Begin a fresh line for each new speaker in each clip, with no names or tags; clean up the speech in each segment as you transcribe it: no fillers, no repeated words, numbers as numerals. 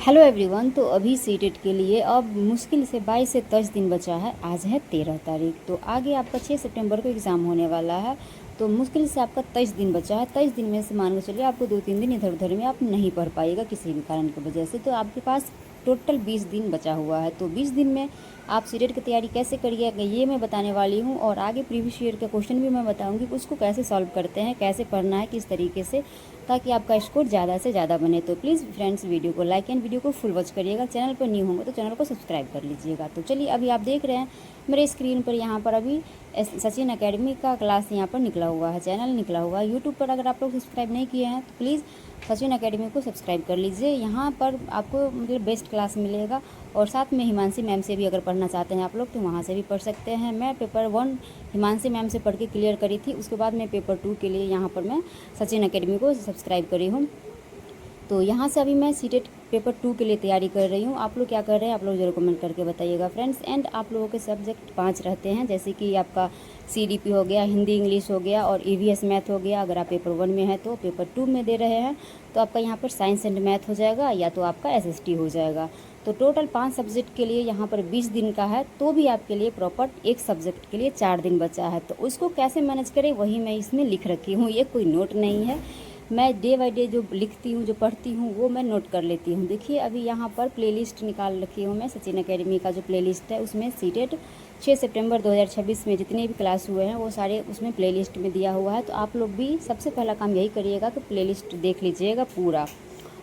Hello everyone. तो अभी CTET के लिए अब मुश्किल से 22 से 23 दिन बचा है। आज है 13 तारीख। तो आगे आपका 6 सितंबर को एग्ज़ाम होने वाला है। तो मुश्किल से आपका 23 दिन बचा है। 23 दिन में से मान के चलिए आपको 2-3 दिन इधर उधर में आप नहीं पढ़ पाइएगा किसी भी कारण की वजह से। तो आपके पास टोटल 20 दिन बचा हुआ है। तो 20 दिन में आप सीटेट की तैयारी कैसे करिएगा ये मैं बताने वाली हूँ। और आगे प्रीवियस ईयर का क्वेश्चन भी मैं बताऊँगी कि उसको कैसे सॉल्व करते हैं, कैसे पढ़ना है, किस तरीके से, ताकि आपका स्कोर ज़्यादा से ज़्यादा बने। तो प्लीज़ फ्रेंड्स वीडियो को लाइक एंड वीडियो को फुल वॉच करिएगा। चैनल पर न्यू होंगे तो चैनल को सब्सक्राइब कर लीजिएगा। तो चलिए अभी आप देख रहे हैं मेरे स्क्रीन पर यहाँ पर अभी सचिन एकेडमी का क्लास यहाँ पर निकला हुआ है, चैनल निकला हुआ है। यूट्यूब पर अगर आप लोग सब्सक्राइब नहीं किए हैं तो प्लीज़ सचिन एकेडमी को सब्सक्राइब कर लीजिए। यहाँ पर आपको मतलब बेस्ट क्लास मिलेगा। और साथ में हिमांशी मैम से भी अगर पढ़ना चाहते हैं आप लोग तो वहाँ से भी पढ़ सकते हैं। मैं पेपर 1 हिमांशी मैम से पढ़ के क्लियर करी थी, उसके बाद मैं पेपर 2 के लिए यहाँ पर मैं सचिन एकेडमी को सब्सक्राइब करी हूँ। तो यहाँ से अभी मैं सीटेट पेपर 2 के लिए तैयारी कर रही हूँ। आप लोग क्या कर रहे हैं आप लोग जरूर कमेंट करके बताइएगा फ्रेंड्स। एंड आप लोगों के सब्जेक्ट 5 रहते हैं, जैसे कि आपका CDP हो गया, हिंदी इंग्लिश हो गया और EVS मैथ हो गया। अगर आप पेपर 1 में है तो पेपर 2 में दे रहे हैं तो आपका यहाँ पर साइंस एंड मैथ हो जाएगा या तो आपका SST हो जाएगा। तो टोटल 5 सब्जेक्ट के लिए यहाँ पर 20 दिन का है। तो भी आपके लिए प्रॉपर एक सब्जेक्ट के लिए 4 दिन बचा है। तो उसको कैसे मैनेज करें वही मैं इसमें लिख रखी हूँ। ये कोई नोट नहीं है, मैं डे बाय डे जो लिखती हूँ, जो पढ़ती हूँ वो मैं नोट कर लेती हूँ। देखिए अभी यहाँ पर प्लेलिस्ट निकाल रखी हूँ मैं। सचिन एकेडमी का जो प्लेलिस्ट है उसमें सीटेट 6 सितंबर 2026 में जितने भी क्लास हुए हैं वो सारे उसमें प्लेलिस्ट में दिया हुआ है। तो आप लोग भी सबसे पहला काम यही करिएगा कि प्लेलिस्ट देख लीजिएगा पूरा।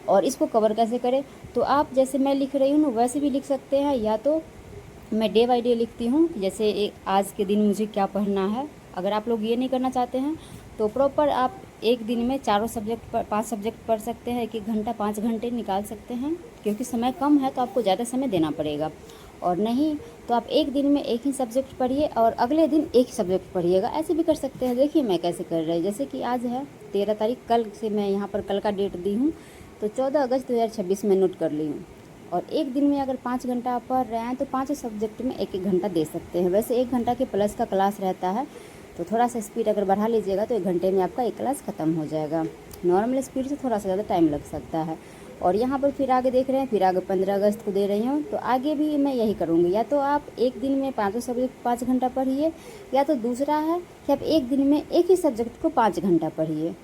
और इसको कवर कैसे करें, तो आप जैसे मैं लिख रही हूँ ना वैसे भी लिख सकते हैं, या तो मैं डे बाय डे लिखती हूँ जैसे आज के दिन मुझे क्या पढ़ना है। अगर आप लोग ये नहीं करना चाहते हैं तो प्रॉपर आप एक दिन में 4 सब्जेक्ट पर 5 सब्जेक्ट पढ़ सकते हैं। 1-1 घंटा 5 घंटे निकाल सकते हैं, क्योंकि समय कम है तो आपको ज़्यादा समय देना पड़ेगा। और नहीं तो आप एक दिन में एक ही सब्जेक्ट पढ़िए और अगले दिन एक ही सब्जेक्ट पढ़िएगा, ऐसे भी कर सकते हैं। देखिए मैं कैसे कर रही हूँ, जैसे कि आज है 13 तारीख, कल से मैं यहाँ पर कल का डेट दी हूँ तो 14 अगस्त 2026 में नोट कर ली हूँ। और एक दिन में अगर 5 घंटा आप पढ़ रहे हैं तो 5 सब्जेक्ट में 1-1 घंटा दे सकते हैं। वैसे 1 घंटा के प्लस का क्लास रहता है, तो थोड़ा सा स्पीड अगर बढ़ा लीजिएगा तो 1 घंटे में आपका एक क्लास ख़त्म हो जाएगा। नॉर्मल स्पीड से थोड़ा सा ज़्यादा टाइम लग सकता है। और यहाँ पर फिर आगे देख रहे हैं, फिर आगे 15 अगस्त को दे रही हूँ। तो आगे भी मैं यही करूँगी, या तो आप एक दिन में 5 सब्जेक्ट 5 घंटा पढ़िए, या तो दूसरा है कि आप एक दिन में एक ही सब्जेक्ट को 5 घंटा पढ़िए।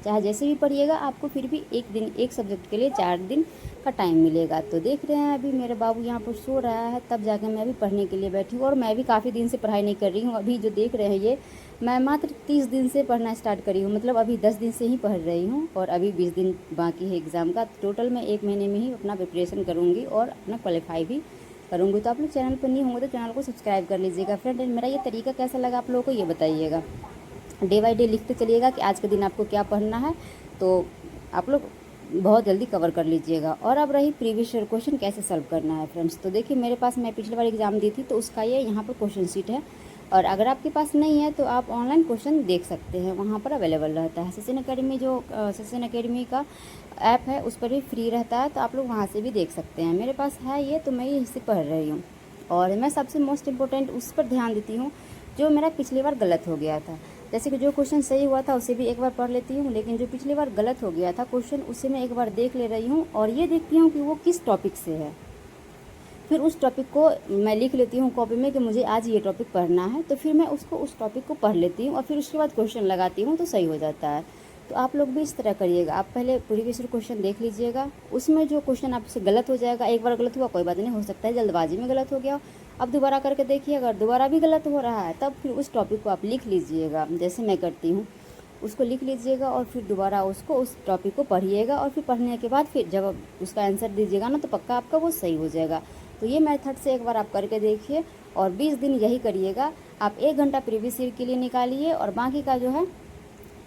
चाहे जैसे भी पढ़िएगा आपको फिर भी एक दिन एक सब्जेक्ट के लिए 4 दिन का टाइम मिलेगा। तो देख रहे हैं अभी मेरे बाबू यहाँ पर सो रहा है, तब जाकर मैं अभी पढ़ने के लिए बैठी हूँ। और मैं भी काफ़ी दिन से पढ़ाई नहीं कर रही हूँ। अभी जो देख रहे हैं ये मैं मात्र 30 दिन से पढ़ना स्टार्ट करी हूँ, मतलब अभी 10 दिन से ही पढ़ रही हूँ। और अभी 20 दिन बाकी है एग्ज़ाम का। टोटल मैं 1 महीने में ही अपना प्रिपरेशन करूँगी और अपना क्वालिफाई भी करूँगी। तो आप लोग चैनल पर नहीं होंगे तो चैनल को सब्सक्राइब कर लीजिएगा फ्रेंड। मेरा ये तरीका कैसा लगा आप लोगों को ये बताइएगा। डे बाय डे लिखते चलिएगा कि आज के दिन आपको क्या पढ़ना है, तो आप लोग बहुत जल्दी कवर कर लीजिएगा। और अब रही प्रीवियस ईयर क्वेश्चन कैसे सॉल्व करना है फ्रेंड्स। तो देखिए मेरे पास मैं पिछली बार एग्ज़ाम दी थी तो उसका ये यहाँ पर क्वेश्चन शीट है। और अगर आपके पास नहीं है तो आप ऑनलाइन क्वेश्चन देख सकते हैं, वहाँ पर अवेलेबल रहता है। सचिन एकेडमी जो सचिन एकेडमी का ऐप है उस पर भी फ्री रहता है, तो आप लोग वहाँ से भी देख सकते हैं। मेरे पास है ये, तो मैं ये इससे पढ़ रही हूँ। और मैं सबसे मोस्ट इम्पोर्टेंट उस पर ध्यान देती हूँ जो मेरा पिछली बार गलत हो गया था। जैसे कि जो क्वेश्चन सही हुआ था उसे भी एक बार पढ़ लेती हूँ, लेकिन जो पिछली बार गलत हो गया था क्वेश्चन उसे मैं एक बार देख ले रही हूँ। और ये देखती हूँ कि वो किस टॉपिक से है, फिर उस टॉपिक को मैं लिख लेती हूँ कॉपी में कि मुझे आज ये टॉपिक पढ़ना है। तो फिर मैं उसको उस टॉपिक को पढ़ लेती हूँ और फिर उसके बाद क्वेश्चन लगाती हूँ तो सही हो जाता है। तो आप लोग भी इस तरह करिएगा। आप पहले प्रीवियस क्वेश्चन देख लीजिएगा, उसमें जो क्वेश्चन आपसे गलत हो जाएगा, एक बार गलत हुआ कोई बात नहीं, हो सकता है जल्दबाजी में गलत हो गया, अब दोबारा करके देखिए। अगर दोबारा भी गलत हो रहा है तब फिर उस टॉपिक को आप लिख लीजिएगा, जैसे मैं करती हूँ उसको लिख लीजिएगा। और फिर दोबारा उसको उस टॉपिक को पढ़िएगा। और फिर पढ़ने के बाद फिर जब उसका आंसर दीजिएगा ना तो पक्का आपका वो सही हो जाएगा। तो ये मेथड से एक बार आप करके देखिए और 20 दिन यही करिएगा। आप 1 घंटा प्रीवियस ईयर के लिए निकालिए और बाकी का जो है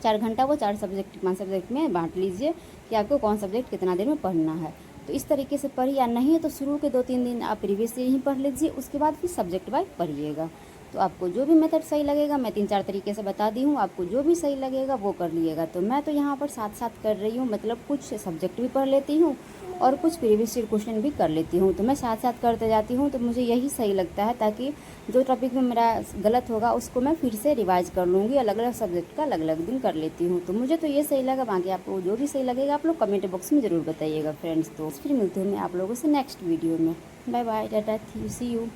4 घंटा वो 4 सब्जेक्ट 5 सब्जेक्ट में बांट लीजिए कि आपको कौन सब्जेक्ट कितना देर में पढ़ना है। तो इस तरीके से पढ़िए, या नहीं तो शुरू के 2-3 दिन आप प्रीवियस ईयर ही पढ़ लीजिए, उसके बाद फिर सब्जेक्ट वाइज पढ़िएगा। तो आपको जो भी मेथड सही लगेगा, मैं 3-4 तरीके से बता दी हूँ, आपको जो भी सही लगेगा वो कर लिएगा। तो मैं तो यहाँ पर साथ साथ कर रही हूँ, मतलब कुछ सब्जेक्ट भी पढ़ लेती हूँ और कुछ प्रीवियस ईयर क्वेश्चन भी कर लेती हूँ। तो मैं साथ साथ करते जाती हूँ, तो मुझे यही सही लगता है, ताकि जो टॉपिक में मेरा गलत होगा उसको मैं फिर से रिवाइज कर लूँगी। अलग अलग सब्जेक्ट का अलग अलग दिन कर लेती हूँ। तो मुझे तो ये सही लगा, बाकी आपको जो भी सही लगेगा आप लोग कमेंट बॉक्स में ज़रूर बताइएगा फ्रेंड्स। तो फिर मिलती हूँ मैं आप लोगों से नेक्स्ट वीडियो में। Bye bye, tata, see you.